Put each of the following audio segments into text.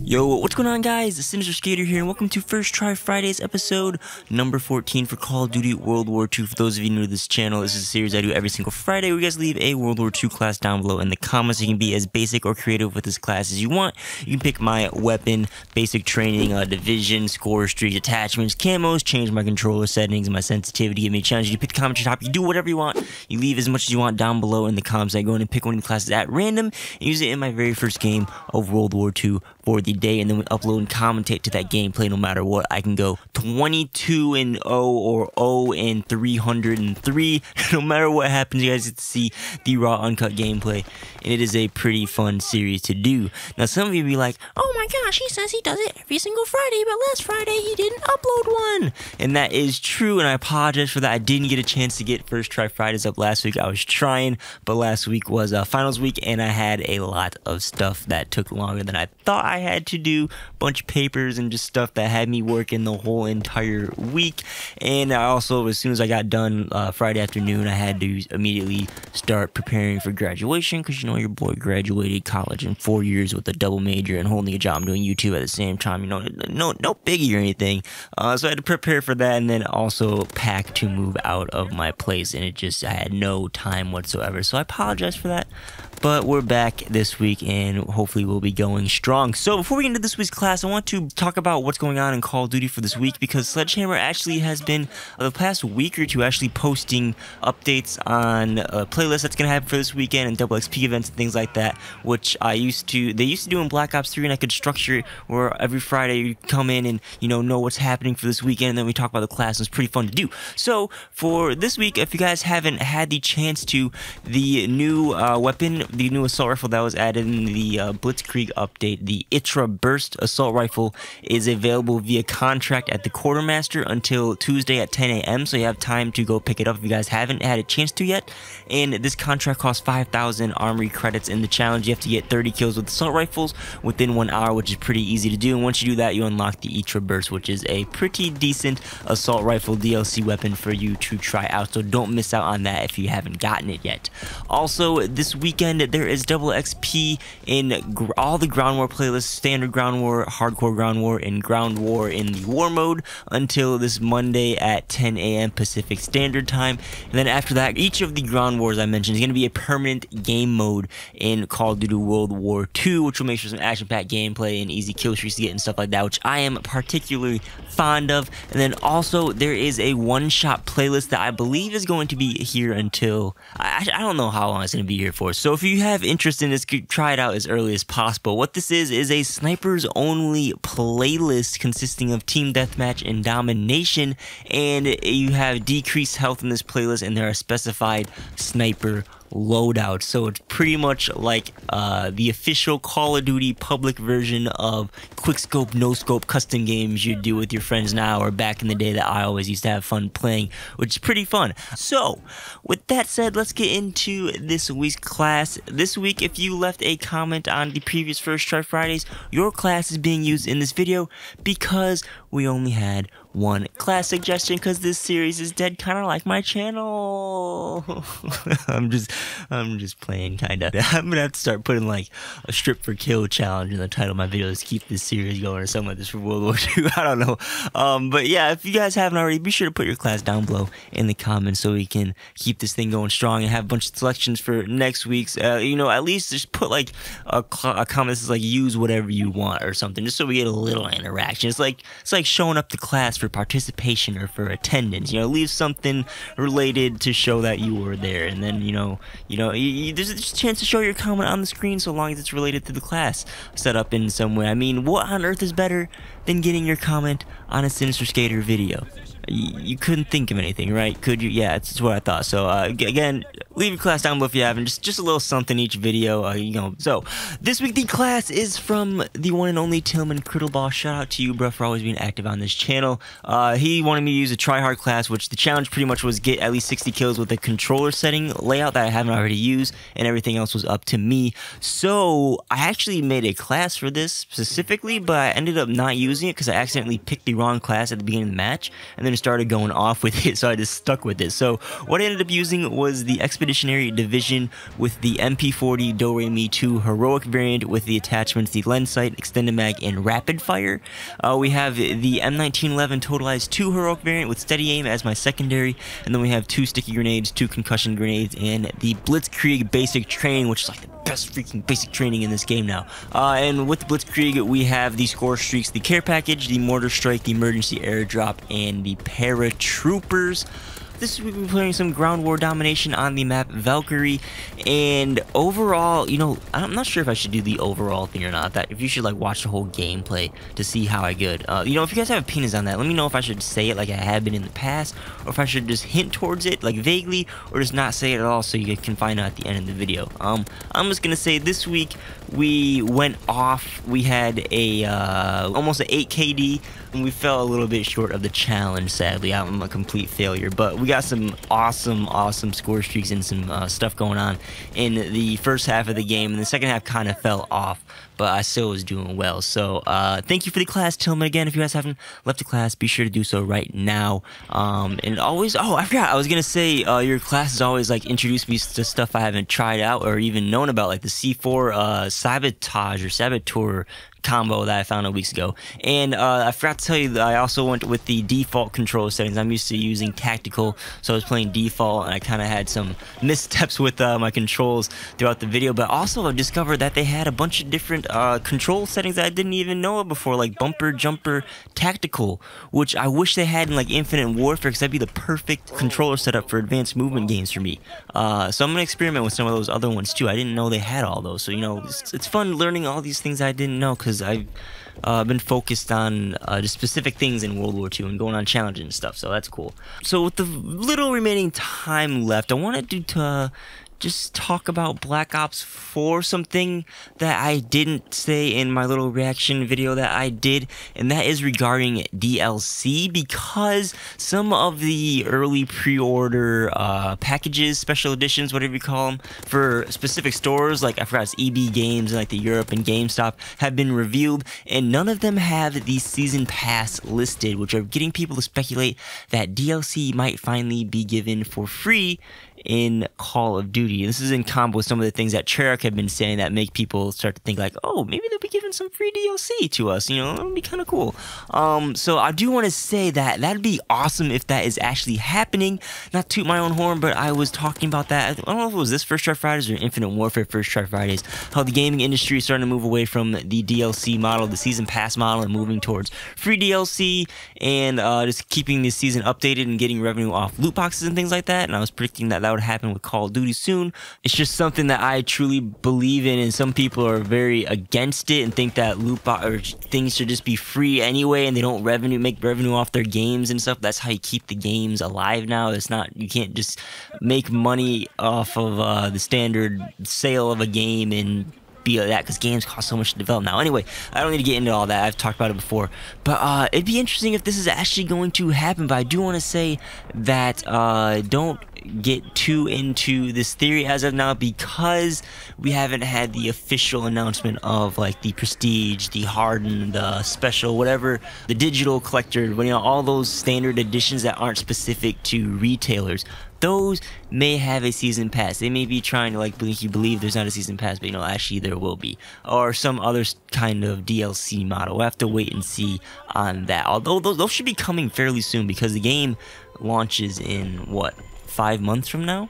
Yo, what's going on, guys? The Sinister Skater here, and welcome to First Try Fridays episode number 14 for Call of Duty World War II. For those of you new to this channel, this is a series I do every single Friday where you guys leave a World War II class down below in the comments. You can be as basic or creative with this class as you want. You can pick my weapon, basic training, division, score, streaks, attachments, camos, change my controller settings, my sensitivity, give me a challenge. You pick the comment at the top, you do whatever you want. You leave as much as you want down below in the comments. I go in and pick one of the classes at random and use it in my very first game of World War II for the day, and then we upload and commentate to that gameplay no matter what. I can go 22-0 or 0-303. No matter what happens, you guys get to see the raw uncut gameplay, and it is a pretty fun series to do. Now some of you be like, oh my gosh, he says he does it every single Friday, but last Friday he didn't upload one. And that is true, and I apologize for that. I didn't get a chance to get First Try Fridays up last week. I was trying, but last week was finals week, and I had a lot of stuff that took longer than I thought I had to do. Bunch of papers and just stuff that had me working the whole entire week. And I also, as soon as I got done Friday afternoon, I had to immediately start preparing for graduation, because you know your boy graduated college in 4 years with a double major and holding a job doing YouTube at the same time. You know, no biggie or anything. So I had to prepare for that, and then also pack to move out of my place, and I had no time whatsoever. So I apologize for that. But we're back this week, and hopefully we'll be going strong. So before we get into this week's class, I want to talk about what's going on in Call of Duty for this week, because Sledgehammer actually has been, the past week or two, actually posting updates on a playlist that's going to happen for this weekend and double XP events and things like that, which they used to do in Black Ops 3, and I could structure it where every Friday you come in and, you know what's happening for this weekend, and then we talk about the class, and it's pretty fun to do. So for this week, if you guys haven't had the chance to, the new weapon, the new assault rifle that was added in the Blitzkrieg update, the ITRA Burst assault rifle, is available via contract at the Quartermaster until Tuesday at 10 a.m. So you have time to go pick it up if you guys haven't had a chance to yet. And this contract costs 5,000 armory credits. In the challenge, you have to get 30 kills with assault rifles within 1 hour, which is pretty easy to do. And once you do that, you unlock the ITRA Burst, which is a pretty decent assault rifle DLC weapon for you to try out. So don't miss out on that if you haven't gotten it yet. Also, this weekend there is double XP in all the ground war playlists: standard ground war, hardcore ground war, and ground war in the war mode until this Monday at 10 a.m. Pacific Standard Time. And then after that, each of the ground wars I mentioned is going to be a permanent game mode in Call of Duty World War II, which will make sure some action-packed gameplay and easy kill streaks to get and stuff like that, which I am particularly fond of. And then also there is a one-shot playlist that I believe is going to be here until I don't know how long it's going to be here for. So if you have interest in this, try it out as early as possible. What this is a snipers only playlist consisting of team deathmatch and domination, and you have decreased health in this playlist, and there are specified sniper loadout. So it's pretty much like the official Call of Duty public version of quickscope, no scope custom games you do with your friends now, or back in the day that I always used to have fun playing, which is pretty fun. So with that said, let's get into this week's class. This week, if you left a comment on the previous First Try Fridays, your class is being used in this video because we only had one class suggestion, because this series is dead, kind of like my channel. I'm just playing, kind of. I'm gonna have to start putting like a strip for kill challenge in the title of my videos to keep this series going, or something like this for World War II. I don't know. But yeah, if you guys haven't already, be sure to put your class down below in the comments so we can keep this thing going strong and have a bunch of selections for next week's. At least just put like a comment that says like use whatever you want or something, just so we get a little interaction. It's like showing up to class for participation or for attendance. Leave something related to show that you were there, and then there's a chance to show your comment on the screen, so long as it's related to the class set up in some way. I mean, what on earth is better than getting your comment on a Sinister Skater video? You couldn't think of anything, right? Could you? Yeah, that's what I thought. So again, leave your class down below if you haven't. Just a little something each video. So this week the class is from the one and only Tillman Criddleball. Shout out to you, bro, for always being active on this channel. He wanted me to use a tryhard class, which the challenge pretty much was get at least 60 kills with a controller setting layout that I haven't already used, and everything else was up to me. So I actually made a class for this specifically, but I ended up not using it because I accidentally picked the wrong class at the beginning of the match, and then started going off with it, so I just stuck with it. So what I ended up using was the Expedition Expeditionary Division with the MP40 Do-Re-Mi 2 Heroic variant with the attachments the Lens Sight, Extended Mag, and Rapid Fire. We have the M1911 Totalized 2 Heroic variant with Steady Aim as my secondary, and then we have 2 Sticky Grenades, 2 Concussion Grenades, and the Blitzkrieg Basic Training, which is like the best freaking basic training in this game now. And with the Blitzkrieg, we have the Score Streaks, the Care Package, the Mortar Strike, the Emergency Airdrop, and the Paratroopers. This week we're playing some ground war domination on the map Valkyrie, and overall, you know, I'm not sure if I should do the overall thing or not. That if you should like watch the whole gameplay to see how I good. You know, if you guys have opinions on that, let me know if I should say it like I have been in the past, or if I should just hint towards it like vaguely, or just not say it at all so you can find out at the end of the video. I'm just gonna say this week we went off. We had a almost an 8 KD, and we fell a little bit short of the challenge. Sadly, I'm a complete failure, but we got some awesome score streaks and some stuff going on in the first half of the game, and the second half kind of fell off, but I still was doing well. So thank you for the class, Tillman. Again, if you guys haven't left the class, be sure to do so right now. And always, oh, I forgot, I was gonna say your class has always like introduced me to stuff I haven't tried out or even known about, like the C4 sabotage or saboteur combo that I found weeks ago. And I forgot to tell you that I also went with the default control settings. I'm used to using tactical, so I was playing default, and I kind of had some missteps with my controls throughout the video. But also I discovered that they had a bunch of different control settings that I didn't even know of before, like bumper, jumper, tactical, which I wish they had in like Infinite Warfare, because that'd be the perfect controller setup for advanced movement games for me. So I'm gonna experiment with some of those other ones too. I didn't know they had all those, so you know, it's fun learning all these things I didn't know, because I've been focused on just specific things in World War II and going on challenges and stuff, so that's cool. So with the little remaining time left, I wanted to just talk about Black Ops 4, something that I didn't say in my little reaction video that I did, and that is regarding DLC, because some of the early pre-order packages, special editions, whatever you call them, for specific stores, like I forgot it's EB Games and like the Europe and GameStop, have been revealed, and none of them have the Season Pass listed, which are getting people to speculate that DLC might finally be given for free in Call of Duty. This is in combo with some of the things that Treyarch have been saying that make people start to think like, oh, maybe they'll be giving some free DLC to us, you know, it'll be kind of cool. So I do want to say that that'd be awesome if that is actually happening. Not toot my own horn, but I was talking about that, I don't know if it was this First Try Fridays or Infinite Warfare First Try Fridays, how the gaming industry is starting to move away from the DLC model, the Season Pass model, and moving towards free DLC and just keeping the season updated and getting revenue off loot boxes and things like that. And I was predicting that that would happen with Call of Duty soon. It's just something that I truly believe in, and some people are very against it and think that loot box or things should just be free anyway, and they don't make revenue off their games and stuff. That's how you keep the games alive now. It's not, you can't just make money off of the standard sale of a game and be like that, because games cost so much to develop now. Anyway, I don't need to get into all that. I've talked about it before, but it'd be interesting if this is actually going to happen. But I do want to say that don't get too into this theory as of now, because we haven't had the official announcement of like the Prestige, the Hardened, the Special, whatever, the digital collector, you know, all those standard editions that aren't specific to retailers. Those may have a season pass. They may be trying to like make you believe there's not a season pass, but you know, actually there will be, or some other kind of DLC model. We'll have to wait and see on that. Although those should be coming fairly soon, because the game launches in what, 5 months from now?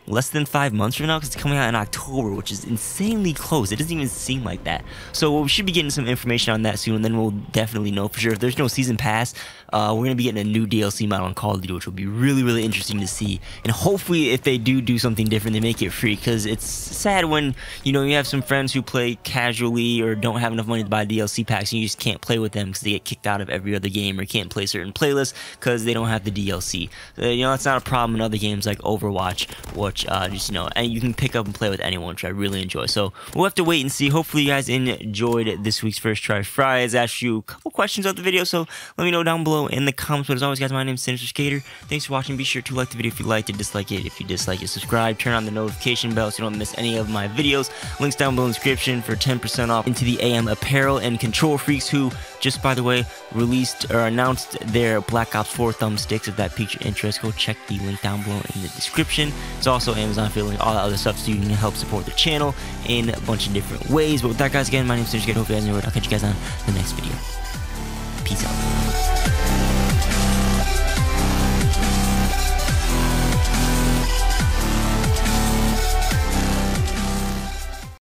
Less than 5 months from now, because it's coming out in October, which is insanely close. It doesn't even seem like that. So we should be getting some information on that soon, and then we'll definitely know for sure. If there's no season pass, we're going to be getting a new DLC model on Call of Duty, which will be really interesting to see. And hopefully, if they do something different, they make it free, because it's sad when, you know, you have some friends who play casually or don't have enough money to buy DLC packs, and you just can't play with them because they get kicked out of every other game, or can't play certain playlists because they don't have the DLC. You know, that's not a problem in other games like Overwatch, which just, you know, and you can pick up and play with anyone, which I really enjoy. So we'll have to wait and see. Hopefully you guys enjoyed this week's First Try Fridays. I asked you a couple questions about the video, so let me know down below in the comments. But as always, guys, my name is Sinister Skater. Thanks for watching. Be sure to like the video if you liked it, dislike it if you dislike it, subscribe, turn on the notification bell so you don't miss any of my videos. Links down below in the description for 10% off into the AM apparel, and Control Freaks, who just, by the way, released or announced their Black Ops 4 thumbsticks. If that piqued your interest, go check the link down below in the description. It's also also Amazon affiliate, all that other stuff, so you can help support the channel in a bunch of different ways. But with that, guys, again, my name is Sinjigate. Hope you guys enjoyed. I'll catch you guys on the next video. Peace out.